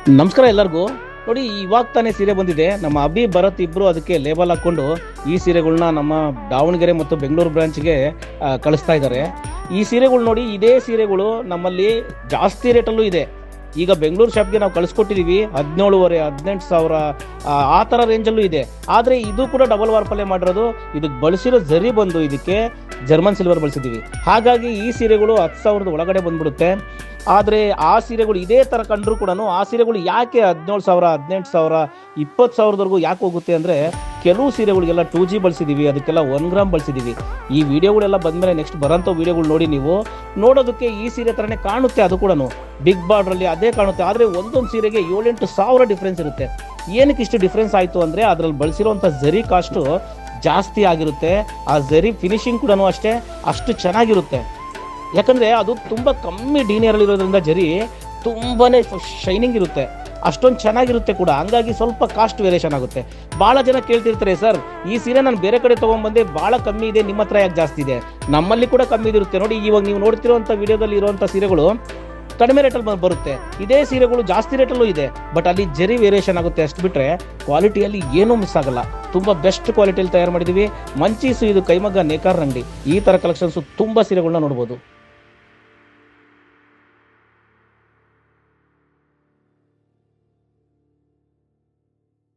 ನಮಸ್ಕಾರ ಎಲ್ಲರಿಗೂ. ನೋಡಿ, ಇವಾಗ ತಾನೇ ಸೀರೆ ಬಂದಿದೆ. ನಮ್ಮ ಅಭಿ ಭರತ್ ಇಬ್ಬರು ಅದಕ್ಕೆ ಲೇಬಲ್ ಹಾಕ್ಕೊಂಡು ಈ ಸೀರೆಗಳನ್ನ ನಮ್ಮ ದಾವಣಗೆರೆ ಮತ್ತು ಬೆಂಗಳೂರು ಬ್ರಾಂಚ್ಗೆ ಕಳಿಸ್ತಾ ಇದ್ದಾರೆ. ಈ ಸೀರೆಗಳು ನೋಡಿ, ಇದೇ ಸೀರೆಗಳು ನಮ್ಮಲ್ಲಿ ಜಾಸ್ತಿ ರೇಟಲ್ಲೂ ಇದೆ. ಈಗ ಬೆಂಗಳೂರು ಶಾಪ್ಗೆ ನಾವು ಕಳಿಸ್ಕೊಟ್ಟಿದ್ದೀವಿ 17,500 18,000 ಆ ಥರ ರೇಂಜಲ್ಲೂ ಇದೆ. ಆದರೆ ಇದು ಕೂಡ ಡಬಲ್ ವಾರ್ಪಲ್ಲೇ ಮಾಡಿರೋದು. ಇದಕ್ಕೆ ಬಳಸಿರೋ ಜರಿ ಬಂದು ಇದಕ್ಕೆ ಜರ್ಮನ್ ಸಿಲ್ವರ್ ಬಳಸಿದ್ದೀವಿ. ಹಾಗಾಗಿ ಈ ಸೀರೆಗಳು 10,000 ಒಳಗಡೆ ಬಂದ್ಬಿಡುತ್ತೆ. ಆದರೆ ಆ ಸೀರೆಗಳು ಇದೇ ಥರ ಕಂಡ್ರೂ ಕೂಡ ಆ ಸೀರೆಗಳು ಯಾಕೆ 17,000 18,000 20,000ವರೆಗೂ ಯಾಕೆ ಹೋಗುತ್ತೆ ಅಂದರೆ, ಕೆಲವು ಸೀರೆಗಳಿಗೆಲ್ಲ 2G ಬಳಸಿದ್ದೀವಿ, ಅದಕ್ಕೆಲ್ಲ 1 ಗ್ರಾಮ್ ಬಳಸಿದ್ದೀವಿ. ಈ ವಿಡಿಯೋಗಳೆಲ್ಲ ಬಂದಮೇಲೆ ನೆಕ್ಸ್ಟ್ ಬರೋಂಥ ವಿಡಿಯೋಗಳು ನೋಡಿ, ನೀವು ನೋಡೋದಕ್ಕೆ ಈ ಸೀರೆ ಥರನೇ ಕಾಣುತ್ತೆ. ಅದು ಕೂಡ ಬಿಗ್ ಬಾರ್ಡ್ರಲ್ಲಿ ಅದೇ ಕಾಣುತ್ತೆ. ಆದರೆ ಒಂದೊಂದು ಸೀರೆಗೆ 7-8 ಸಾವಿರ ಡಿಫ್ರೆನ್ಸ್ ಇರುತ್ತೆ. ಏನಕ್ಕೆ ಇಷ್ಟು ಡಿಫ್ರೆನ್ಸ್ ಆಯಿತು ಅಂದರೆ, ಅದರಲ್ಲಿ ಬಳಸಿರೋಂಥ ಜರಿ ಕಾಸ್ಟು ಜಾಸ್ತಿ ಆಗಿರುತ್ತೆ. ಆ ಜರಿ ಫಿನಿಶಿಂಗ್ ಕೂಡ ಅಷ್ಟೇ ಅಷ್ಟು ಚೆನ್ನಾಗಿರುತ್ತೆ. ಯಾಕಂದರೆ ಅದು ತುಂಬ ಕಮ್ಮಿ ಡೀನಿಯರಲ್ಲಿರೋದ್ರಿಂದ ಜರಿ ತುಂಬಾ ಶೈನಿಂಗ್ ಇರುತ್ತೆ, ಅಷ್ಟೊಂದು ಚೆನ್ನಾಗಿರುತ್ತೆ ಕೂಡ. ಹಂಗಾಗಿ ಸ್ವಲ್ಪ ಕಾಸ್ಟ್ ವೇರಿಯೇಷನ್ ಆಗುತ್ತೆ. ಭಾಳ ಜನ ಕೇಳ್ತಿರ್ತಾರೆ, ಸರ್ ಈ ಸೀರೆ ನಾನು ಬೇರೆ ಕಡೆ ತೊಗೊಂಬಂದೆ, ಭಾಳ ಕಮ್ಮಿ ಇದೆ, ನಿಮ್ಮ ಹತ್ರ ಯಾಕೆ ಜಾಸ್ತಿ ಇದೆ? ನಮ್ಮಲ್ಲಿ ಕೂಡ ಕಮ್ಮಿ ಇರುತ್ತೆ. ನೋಡಿ, ಇವಾಗ ನೀವು ನೋಡ್ತಿರೋಂಥ ವಿಡಿಯೋದಲ್ಲಿ ಇರುವಂಥ ಸೀರೆಗಳು ಕಡಿಮೆ ರೇಟಲ್ಲಿ ಬರುತ್ತೆ. ಇದೇ ಸೀರೆಗಳು ಜಾಸ್ತಿ ರೇಟಲ್ಲೂ ಇದೆ, ಬಟ್ ಅಲ್ಲಿ ಜರಿ ವೇರಿಯೇಷನ್ ಆಗುತ್ತೆ. ಅಷ್ಟು ಬಿಟ್ಟರೆ ಕ್ವಾಲಿಟಿಯಲ್ಲಿ ಏನೂ ಮಿಸ್ ಆಗಲ್ಲ. ತುಂಬ ಬೆಸ್ಟ್ ಕ್ವಾಲಿಟಿಯಲ್ಲಿ ತಯಾರು ಮಾಡಿದ್ದೀವಿ. ಮಂಚೀಸು ಇದು ಕೈಮಗ್ಗ ನೇಕಾರರ ಅಂಗಡಿ. ಈ ಥರ ಕಲೆಕ್ಷನ್ಸು ತುಂಬ ಸೀರೆಗಳನ್ನ ನೋಡ್ಬೋದು.